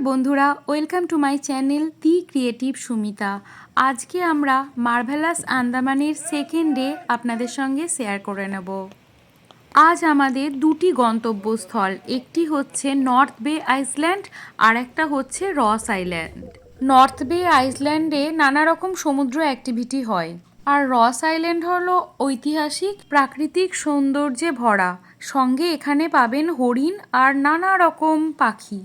বন্ধুরা, welcome to my channel the creative Sumita. আজকে আমরা মার্ভেলাস আন্দামানের সেকেন্ড ডে আপনাদের সঙ্গে শেয়ার করে নেব। আজ আমাদের দুটি গন্তব্যস্থল, একটি হচ্ছে নর্থ বে আইল্যান্ড আর একটা হচ্ছে রস আইল্যান্ড। নর্থ বে আইল্যান্ডে নানা রকম সমুদ্র অ্যাক্টিভিটি হয়, আর রস আইল্যান্ড হলো ঐতিহাসিক প্রাকৃতিক সৌন্দর্যে ভরা। সঙ্গে এখানে পাবেন হরিণ আর নানা রকম পাখি।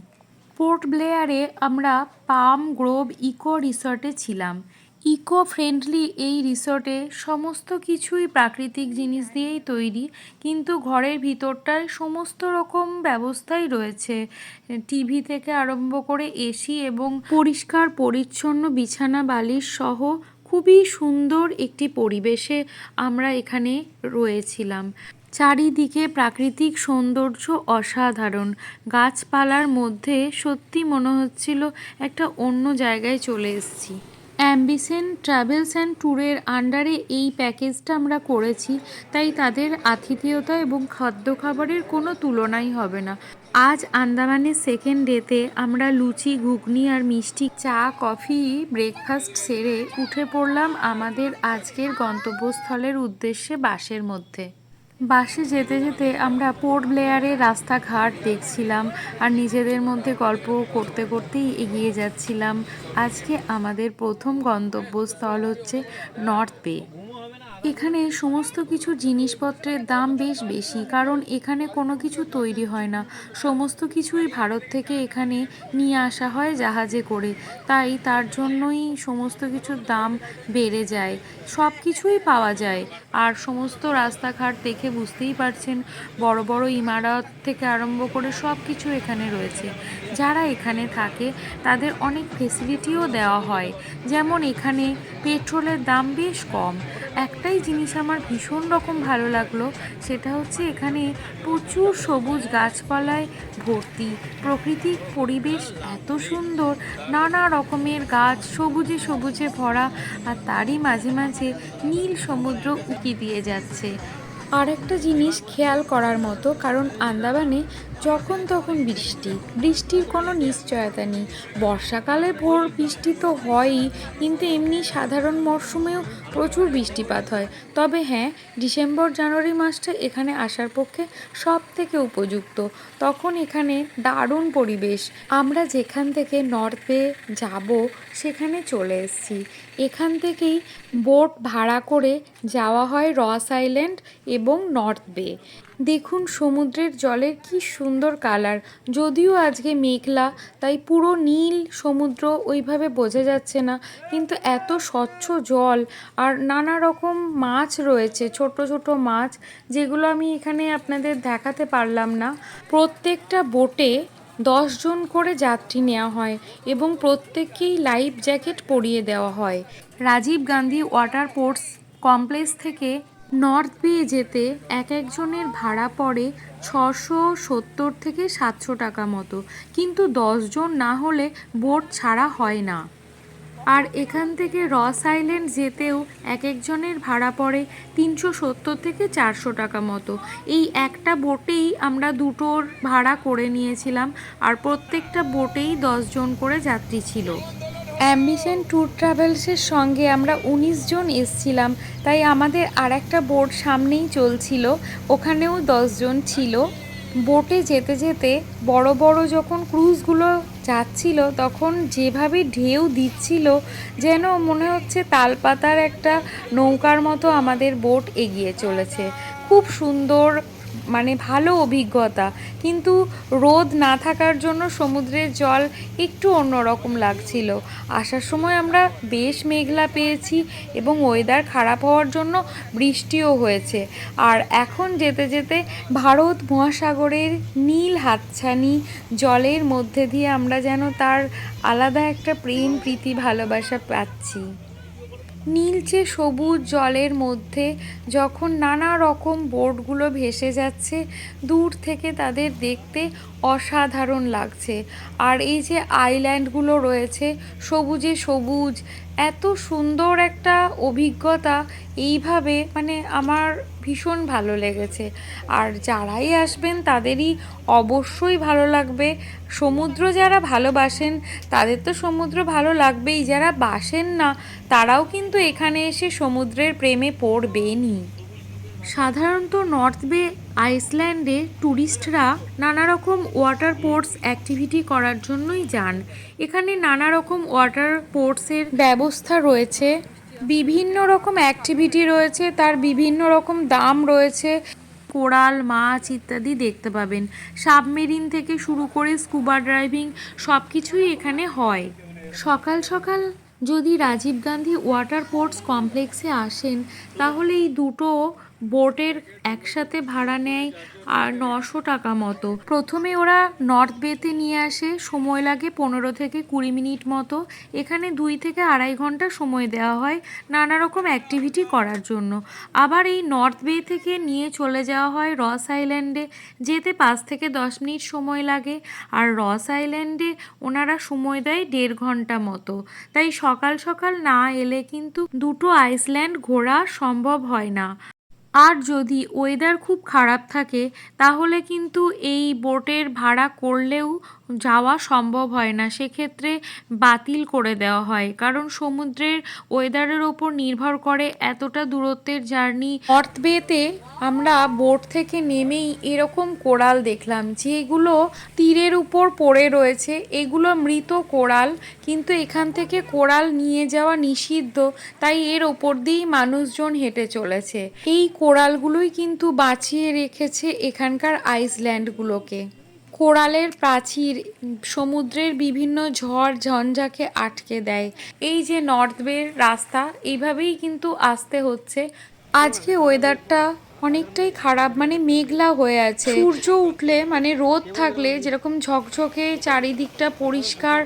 পোর্ট ব্লেয়ারে আমরা পাম গ্রোভ ইকো রিসর্টে ছিলাম। ইকো ফ্রেন্ডলি এই রিসর্টে সমস্ত কিছুই প্রাকৃতিক জিনিস দিয়েই তৈরি, কিন্তু ঘরের ভিতরটায় সমস্ত রকম ব্যবস্থাই রয়েছে। টিভি থেকে আরম্ভ করে এসি এবং পরিষ্কার পরিচ্ছন্ন বিছানা বালিশ সহ খুবই সুন্দর একটি পরিবেশে আমরা এখানে রয়েছিলাম। চারিদিকে প্রাকৃতিক সৌন্দর্য অসাধারণ। গাছপালার মধ্যে সত্যি মনে হচ্ছিল একটা অন্য জায়গায় চলে এসেছি। অ্যাম্বিশন ট্রাভেলস অ্যান্ড ট্যুরের আন্ডারে এই প্যাকেজটা আমরা করেছি, তাই তাদের আতিথেয়তা এবং খাদ্য খাবারের কোনো তুলনাই হবে না। আজ আন্দামানের সেকেন্ড ডেতে আমরা লুচি, ঘুগনি আর মিষ্টি, চা, কফি, ব্রেকফাস্ট সেরে উঠে পড়লাম আমাদের আজকের গন্তব্যস্থলের উদ্দেশ্যে বাসের মধ্যে। বাসে যেতে যেতে আমরা পোর্ট ব্লেয়ারের রাস্তাঘাট দেখছিলাম আর নিজেদের মধ্যে গল্প করতে করতেই এগিয়ে যাচ্ছিলাম। আজকে আমাদের প্রথম গন্তব্যস্থল হচ্ছে নর্থ বে। এখানে সমস্ত কিছু জিনিসপত্রের দাম বেশ বেশি, কারণ এখানে কোনো কিছু তৈরি হয় না, সমস্ত কিছুই ভারত থেকে এখানে নিয়ে আসা হয় জাহাজে করে, তাই তার জন্যই সমস্ত কিছুর দাম বেড়ে যায়। সব কিছুই পাওয়া যায়, আর সমস্ত রাস্তাঘাট দেখে বুঝতেই পারছেন, বড় বড় ইমারত থেকে আরম্ভ করে সব কিছু এখানে রয়েছে। যারা এখানে থাকে তাদের অনেক ফেসিলিটিও দেওয়া হয়, যেমন এখানে পেট্রোলের দাম বেশ কম। একটাই জিনিস আমার ভীষণ রকম ভালো লাগলো, সেটা হচ্ছে এখানে প্রচুর সবুজ গাছপালায় ভর্তি। প্রাকৃতিক পরিবেশ এত সুন্দর, নানা রকমের গাছ সবুজে সবুজে ভরা, আর তারই মাঝে মাঝে নীল সমুদ্র উঁকি দিয়ে যাচ্ছে। আর একটা জিনিস খেয়াল করার মতো, কারণ আন্দামানে যখন তখন বৃষ্টির কোনো নিশ্চয়তা নেই। বর্ষাকালে ভোর বৃষ্টি তো হয়ই, কিন্তু এমনি সাধারণ মরশুমেও প্রচুর বৃষ্টিপাত হয়। তবে হ্যাঁ, ডিসেম্বর জানুয়ারি মাসটা এখানে আসার পক্ষে সব থেকে উপযুক্ত, তখন এখানে দারুণ পরিবেশ। আমরা যেখান থেকে নর্থ বে যাব সেখানে চলে এসেছি। এখান থেকেই বোট ভাড়া করে যাওয়া হয় রস আইল্যান্ড এবং নর্থ বে। দেখুন সমুদ্রের জলের কি সুন্দর কালার, যদিও আজকে মেঘলা তাই পুরো নীল সমুদ্র ওইভাবে বোঝা যাচ্ছে না, কিন্তু এত স্বচ্ছ জল আর নানা রকম মাছ রয়েছে, ছোট ছোট মাছ, যেগুলো আমি এখানে আপনাদের দেখাতে পারলাম না। প্রত্যেকটা বোটে 10 জন করে যাত্রী নেওয়া হয় এবং প্রত্যেককেই লাইফ জ্যাকেট পরিয়ে দেওয়া হয়। Rajiv Gandhi water sports complex থেকে নর্থ বে যেতে এক একজনের ভাড়া পড়ে 670 থেকে 700 টাকা মতো, কিন্তু 10 জন না হলে বোট ছাড়া হয় না। আর এখান থেকে রস আইল্যান্ড যেতেও এক একজনের ভাড়া পড়ে 370 থেকে 400 টাকা মতো। এই একটা বোটেই আমরা দুটোর ভাড়া করে নিয়েছিলাম, আর প্রত্যেকটা বোটেই 10 জন করে যাত্রী ছিল। অ্যাম্বিশন ট্যুর ট্রাভেলসের সঙ্গে আমরা 19 জন এসছিলাম, তাই আমাদের আর একটা বোট সামনেই চলছিল, ওখানেও 10 জন ছিল। বোটে যেতে যেতে বড় বড় যখন ক্রুজগুলো যাচ্ছিল তখন যেভাবে ঢেউ দিচ্ছিল, যেন মনে হচ্ছে তালপাতার একটা নৌকার মতো আমাদের বোট এগিয়ে চলেছে। খুব সুন্দর, মানে ভালো অভিজ্ঞতা, কিন্তু রোদ না থাকার জন্য সমুদ্রের জল একটু অন্যরকম লাগছিল। আসার সময় আমরা বেশ মেঘলা পেয়েছি এবং ওয়েদার খারাপ হওয়ার জন্য বৃষ্টিও হয়েছে। আর এখন যেতে যেতে ভারত মহাসাগরের নীল হাতছানি জলের মধ্যে দিয়ে আমরা যেন তার আলাদা একটা প্রেম, প্রীতি, ভালোবাসা পাচ্ছি। নীলচে সবুজ জলের মধ্যে যখন নানা রকম বোটগুলো ভেসে যাচ্ছে, দূর থেকে তাদের দেখতে অসাধারণ লাগছে। আর এই যে আইল্যান্ডগুলো রয়েছে সবুজে সবুজ, এত সুন্দর একটা অভিজ্ঞতা এইভাবে মানে আমার ভীষণ ভালো লেগেছে। আর যারাই আসবেন তাদেরই অবশ্যই ভালো লাগবে। সমুদ্র যারা ভালোবাসেন তাদের তো সমুদ্র ভালো লাগবেই, যারা বাসেন না তারাও কিন্তু এখানে এসে সমুদ্রের প্রেমে পড়বেনই। সাধারণত নর্থ বে আইসল্যান্ডে ট্যুরিস্টরা নানা রকম ওয়াটার স্পোর্টস অ্যাক্টিভিটি করার জন্যই যান। এখানে নানা রকম ওয়াটার স্পোর্টসের ব্যবস্থা রয়েছে, বিভিন্ন রকম অ্যাক্টিভিটি রয়েছে, তার বিভিন্ন রকম দাম রয়েছে। কোরাল মাছ ইত্যাদি দেখতে পাবেন। সাবমেরিন থেকে শুরু করে স্কুবা ড্রাইভিং সব কিছুই এখানে হয়। সকাল সকাল যদি রাজীব গান্ধী ওয়াটার স্পোর্টস কমপ্লেক্সে আসেন তাহলে এই দুটো বোটের একসাথে ভাড়া নেয় আর 900 টাকা মতো। প্রথমে ওরা নর্থ বেতে নিয়ে আসে, সময় লাগে 15 থেকে 20 মিনিট মতো। এখানে 2 থেকে 2.5 ঘন্টা সময় দেওয়া হয় নানা রকম অ্যাক্টিভিটি করার জন্য। আবার এই নর্থ বে থেকে নিয়ে চলে যাওয়া হয় রস আইল্যান্ডে, যেতে 5 থেকে 10 মিনিট সময় লাগে। আর রস আইল্যান্ডে ওনারা সময় দেয় 1.5 ঘন্টা মতো। তাই সকাল সকাল না এলে কিন্তু দুটো আইসল্যান্ড ঘোরা সম্ভব হয় না। আর যদি ওয়েদার খুব খারাপ থাকে তাহলে কিন্তু এই বোটের ভাড়া করলেও যাওয়া সম্ভব হয় না, সেক্ষেত্রে বাতিল করে দেওয়া হয়। কারণ সমুদ্রের ওয়েদারের ওপর নির্ভর করে এতটা দূরত্বের জার্নি। নর্থ বেতে আমরা বোট থেকে নেমেই এরকম কোরাল দেখলাম, যেগুলো তীরের উপর পড়ে রয়েছে। এগুলো মৃত কোরাল, কিন্তু এখান থেকে কোরাল নিয়ে যাওয়া নিষিদ্ধ, তাই এর ওপর দিয়েই মানুষজন হেঁটে চলেছে। এই কোরালগুলোই কিন্তু বাঁচিয়ে রেখেছে এখানকার আইসল্যান্ডগুলোকে। কোরালের প্রাচীর সমুদ্রের বিভিন্ন ঝড় ঝঞ্ঝাকে আটকে দেয়। এই যে নর্থ বের রাস্তা, এইভাবেই কিন্তু আসতে হচ্ছে। আজকে ওয়েদারটা অনেকটাই খারাপ, মানে মেঘলা হয়ে আছে। সূর্য উঠলে মানে রোদ থাকলে যেরকম ঝকঝকে চারিদিকটা পরিষ্কার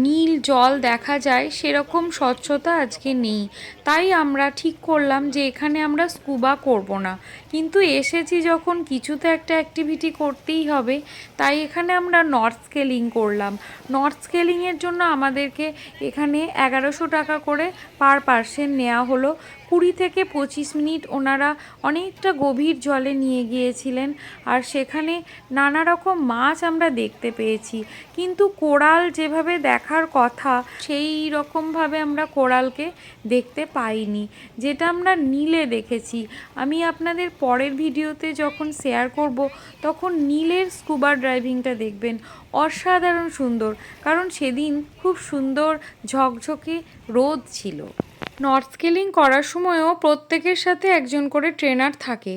নীল জল দেখা যায়, সেরকম স্বচ্ছতা আজকে নেই। তাই আমরা ঠিক করলাম যে এখানে আমরা স্কুবা করব না, কিন্তু এসেছি যখন কিছু তো একটা অ্যাক্টিভিটি করতেই হবে। তাই এখানে আমরা নর্থ স্কেলিং করলাম। নর্থ স্কেলিংয়ের জন্য আমাদেরকে এখানে 1100 টাকা করে পার পার্সন নেওয়া হলো। 20 থেকে 25 মিনিট ওনারা অনেকটা গভীর জলে নিয়ে গিয়েছিলেন, আর সেখানে নানা রকম মাছ আমরা দেখতে পেয়েছি। কিন্তু কোরাল যেভাবে দেখার কথা সেই রকমভাবে আমরা কোরালকে দেখতে পাইনি, যেটা আমরা নীলে দেখেছি। আমি আপনাদের পরের ভিডিওতে যখন শেয়ার করব তখন নীলের স্কুবা ড্রাইভিংটা দেখবেন, অসাধারণ সুন্দর। কারণ সেদিন খুব সুন্দর ঝকঝকে রোদ ছিল। নর্থ স্কেলিং করার সময়ও প্রত্যেকের সাথে একজন করে ট্রেনার থাকে।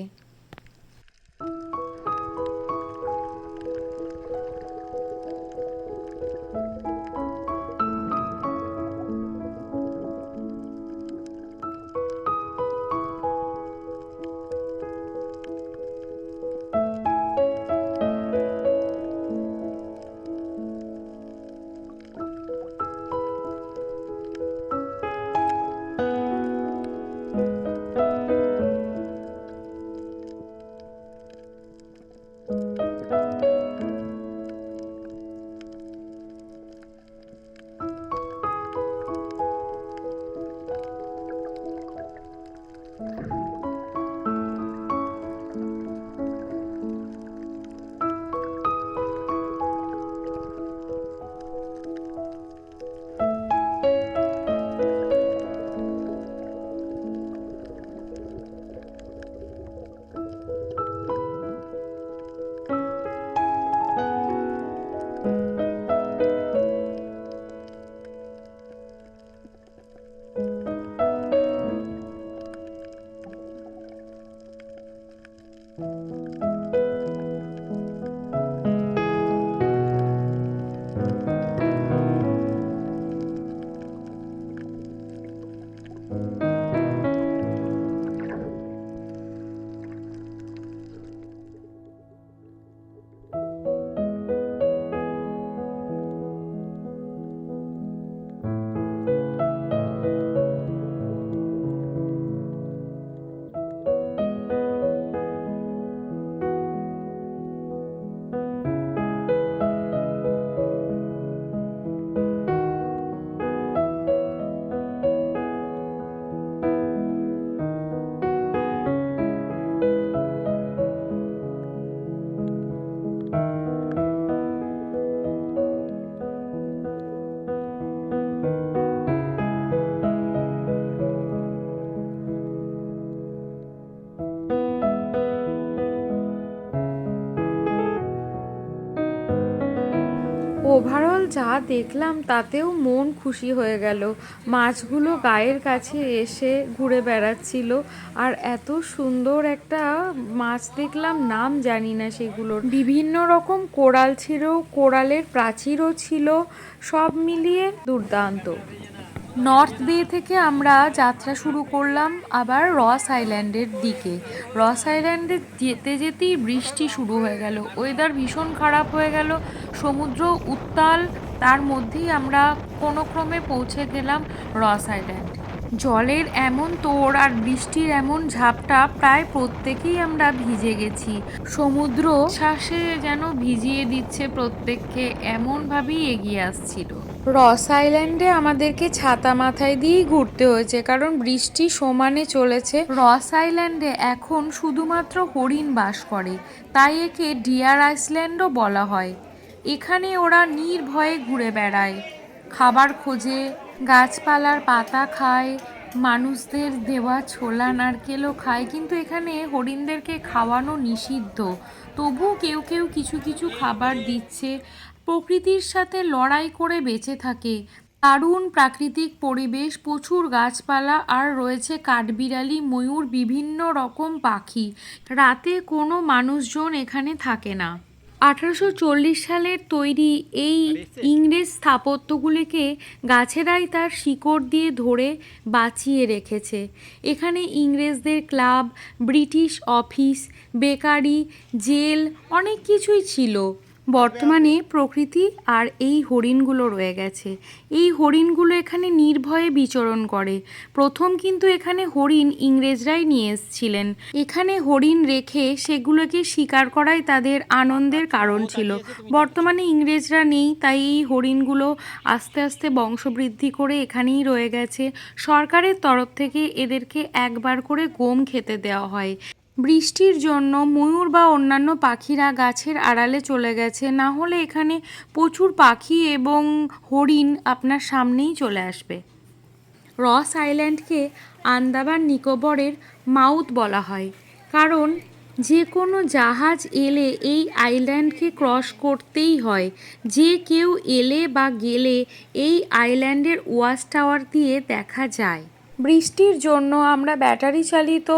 ওভারঅল যা দেখলাম তাতেও মন খুশি হয়ে গেল। মাছগুলো গায়ের কাছে এসে ঘুরে বেড়াচ্ছিল, আর এত সুন্দর একটা মাছ দেখলাম, নাম জানি না সেগুলোর। বিভিন্ন রকম কোরাল ছিল, কোরালের প্রাচীরও ছিল, সব মিলিয়ে দুর্দান্ত। নর্থ বে থেকে আমরা যাত্রা শুরু করলাম আবার রস আইল্যান্ডের দিকে। রস আইল্যান্ডে যেতে যেতেই বৃষ্টি শুরু হয়ে গেল, ওয়েদার ভীষণ খারাপ হয়ে গেল, সমুদ্র উত্তাল। তার মধ্যেই আমরা কোনো ক্রমে পৌঁছে গেলাম রস আইল্যান্ড। জলের এমন তোড় আর বৃষ্টির এমন ঝাপটা, প্রায় প্রত্যেকেই আমরা ভিজে গেছি। সমুদ্র শ্বাসে যেন ভিজিয়ে দিচ্ছে প্রত্যেককে, এমনভাবেই এগিয়ে আসছিল। রস আইল্যান্ডে আমাদেরকে ছাতা মাথায় দিয়েই ঘুরতে হয়েছে, কারণ বৃষ্টি সমানে চলেছে। রস আইল্যান্ডে এখন শুধুমাত্র হরিণ বাস করে, তাই একে ডিয়ার আইল্যান্ডও বলা হয়। এখানে ওরা নির্ভয়ে ঘুরে বেড়ায়, খাবার খোঁজে, গাছপালার পাতা খায়, মানুষদের দেওয়া ছোলা নারকেলও খায়। কিন্তু এখানে হরিণদেরকে খাওয়ানো নিষিদ্ধ, তবু কেউ কেউ কিছু কিছু খাবার দিচ্ছে। প্রকৃতির সাথে লড়াই করে বেঁচে থাকে। দারুণ প্রাকৃতিক পরিবেশ, প্রচুর গাছপালা, আর রয়েছে কাঠবিড়ালি, ময়ূর, বিভিন্ন রকম পাখি। রাতে কোনো মানুষজন এখানে থাকে না। 1840 সালের তৈরি এই ইংরেজ স্থাপত্যগুলিকে গাছেরাই তার শিকড় দিয়ে ধরে বাঁচিয়ে রেখেছে। এখানে ইংরেজদের club, British office, bakery, jail, অনেক কিছুই ছিল। বর্তমানে প্রকৃতি আর এই হরিণগুলো রয়ে গেছে। এই হরিণগুলো এখানে নির্ভয়ে বিচরণ করে। প্রথম কিন্তু এখানে হরিণ ইংরেজরাই নিয়ে এসেছিলেন। এখানে হরিণ রেখে সেগুলোকে শিকার করাই তাদের আনন্দের কারণ ছিল। বর্তমানে ইংরেজরা নেই, তাই এই হরিণগুলো আস্তে আস্তে বংশবৃদ্ধি করে এখানেই রয়ে গেছে। সরকারের তরফ থেকে এদেরকে একবার করে গম খেতে দেওয়া হয়। বৃষ্টির জন্য ময়ূর বা অন্যান্য পাখিরা গাছের আড়ালে চলে গেছে, না হলে এখানে প্রচুর পাখি এবং হরিণ আপনার সামনেই চলে আসবে। রস আইল্যান্ডকে আন্দামান নিকোবরের মাউথ বলা হয়, কারণ যে কোনো জাহাজ এলে এই আইল্যান্ডকে ক্রস করতেই হয়। যে কেউ এলে বা গেলে এই আইল্যান্ডের ওয়াচ টাওয়ার দিয়ে দেখা যায়। বৃষ্টির জন্য আমরা ব্যাটারি চালিত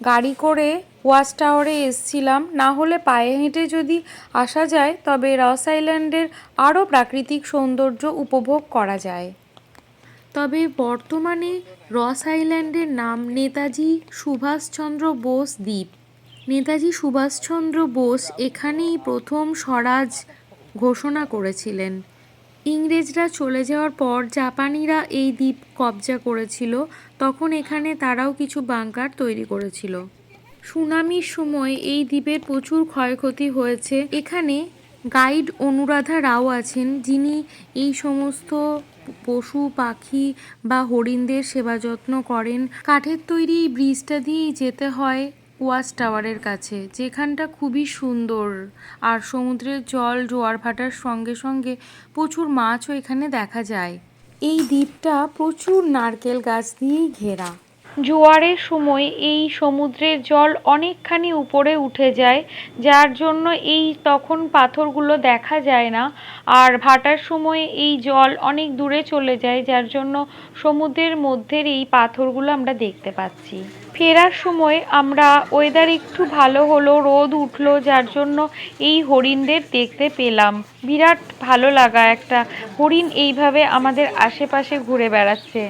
গাড়ি করে ওয়াচ টাওয়ারে এসছিলাম, না হলে পায়ে হেঁটে যদি আসা যায় তবে রস আইল্যান্ডের আরও প্রাকৃতিক সৌন্দর্য উপভোগ করা যায়। তবে বর্তমানে রস আইল্যান্ডের নাম নেতাজি সুভাষচন্দ্র বোস দ্বীপ। নেতাজি সুভাষচন্দ্র বোস এখানেই প্রথম স্বরাজ ঘোষণা করেছিলেন। ইংরেজরা চলে যাওয়ার পর জাপানিরা এই দ্বীপ কবজা করেছিল, তখন এখানে তারাও কিছু বাংকার তৈরি করেছিল। সুনামির সময় এই দ্বীপের প্রচুর ক্ষয়ক্ষতি হয়েছে। এখানে গাইড অনুরাধা রাও আছেন, যিনি এই সমস্ত পশু পাখি বা হরিণদের সেবা যত্ন করেন। কাঠের তৈরি এই ব্রিজটা দিয়েই যেতে হয় ওয়াচ টাওয়ারের কাছে, যেখানটা খুবই সুন্দর। আর সমুদ্রের জল জোয়ার ভাটার সঙ্গে সঙ্গে প্রচুর মাছও এখানে দেখা যায়। এই দ্বীপটা প্রচুর নারকেল গাছ দিয়েই ঘেরা। জোয়ারের সময় এই সমুদ্রের জল অনেকখানি উপরে উঠে যায়, যার জন্য এই তখন পাথরগুলো দেখা যায় না। আর ভাটার সময় এই জল অনেক দূরে চলে যায়, যার জন্য সমুদ্রের মধ্যের এই পাথরগুলো আমরা দেখতে পাচ্ছি। ফেরার সময় আমরা ওয়েদার একটু ভালো হলো, রোদ উঠলো, যার জন্য এই হরিণদের দেখতে পেলাম। বিরাট ভালো লাগা, একটা হরিণ এইভাবে আমাদের আশেপাশে ঘুরে বেড়াচ্ছে।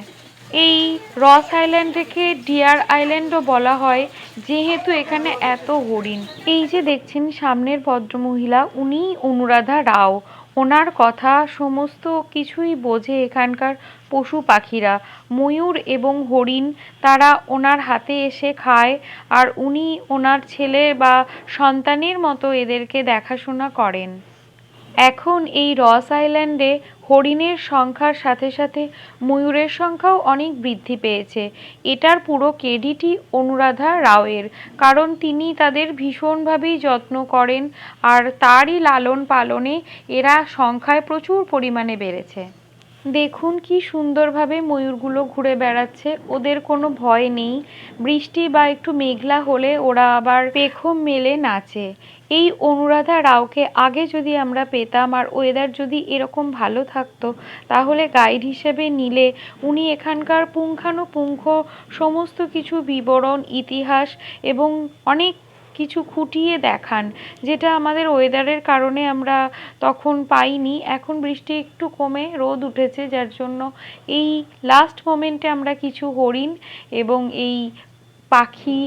এই রস আইল্যান্ডকে ডিয়ার আইল্যান্ডও বলা হয়, যেহেতু এখানে এত হরিণ। এই যে দেখছেন সামনের ভদ্রমহিলা, উনি অনুরাধা রাও। ওনার কথা সমস্ত কিছুই বোঝে এখানকার পশু পাখিরা। ময়ূর এবং হরিণ তারা ওনার হাতে এসে খায়, আর উনি ওনার ছেলে বা সন্তানের মতো এদেরকে দেখাশোনা করেন। এখন এই রস আইল্যান্ডে হরিণের সংখ্যার সাথে সাথে ময়ূরের সংখ্যাও অনেক বৃদ্ধি পেয়েছে। এটার পুরো ক্রেডিটই অনুরাধা রাওয়ের, কারণ তিনি তাদের ভীষণভাবেই যত্ন করেন, আর তারই লালন পালনে এরা সংখ্যায় প্রচুর পরিমাণে বেড়েছে। দেখুন কি সুন্দরভাবে ময়ূরগুলো ঘুরে বেড়াচ্ছে, ওদের কোনো ভয় নেই। বৃষ্টি বা একটু মেঘলা হলে ওরা আবার পেখম মেলে নাচে। এই অনুরাধা রাওকে আগে যদি আমরা পেতাম আর ওয়েদার যদি এরকম ভালো থাকতো, তাহলে গাইড হিসেবে নিলে উনি এখানকার পুঙ্খানুপুঙ্খ সমস্ত কিছু বিবরণ, ইতিহাস এবং অনেক কিছু খুঁটিয়ে দেখান, যেটা আমাদের ওয়েদারের কারণে আমরা তখন পাইনি। এখন বৃষ্টি একটু কমে রোদ উঠেছে, যার জন্য এই লাস্ট মোমেন্টে আমরা কিছু হরিণ এবং এই পাখি,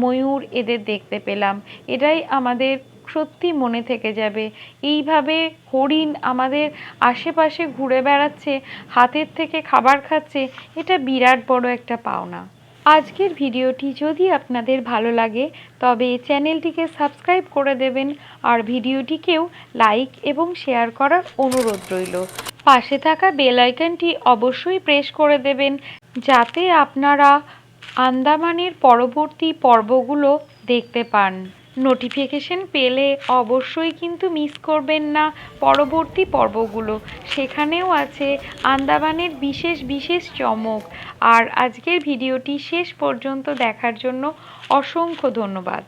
ময়ূর এদের দেখতে পেলাম। এটাই আমাদের সত্যি মনে থেকে যাবে। এইভাবে হরিণ আমাদের আশেপাশে ঘুরে বেড়াচ্ছে, হাতের থেকে খাবার খাচ্ছে, এটা বিরাট বড় একটা পাওনা। আজকের ভিডিওটি যদি আপনাদের ভালো লাগে তবে চ্যানেলটিকে সাবস্ক্রাইব করে দেবেন আর ভিডিওটিকেও লাইক এবং শেয়ার করার অনুরোধ রইল। পাশে থাকা বেল আইকনটি অবশ্যই প্রেস করে দেবেন, যাতে আপনারা আন্দামানের পরবর্তী পর্বগুলো দেখতে পান। নোটিফিকেশন পেলে অবশ্যই কিন্তু মিস করবেন না পরবর্তী পর্বগুলো, সেখানেও আছে আন্দামানের বিশেষ বিশেষ চমক। আর আজকের ভিডিওটি শেষ পর্যন্ত দেখার জন্য অসংখ্য ধন্যবাদ।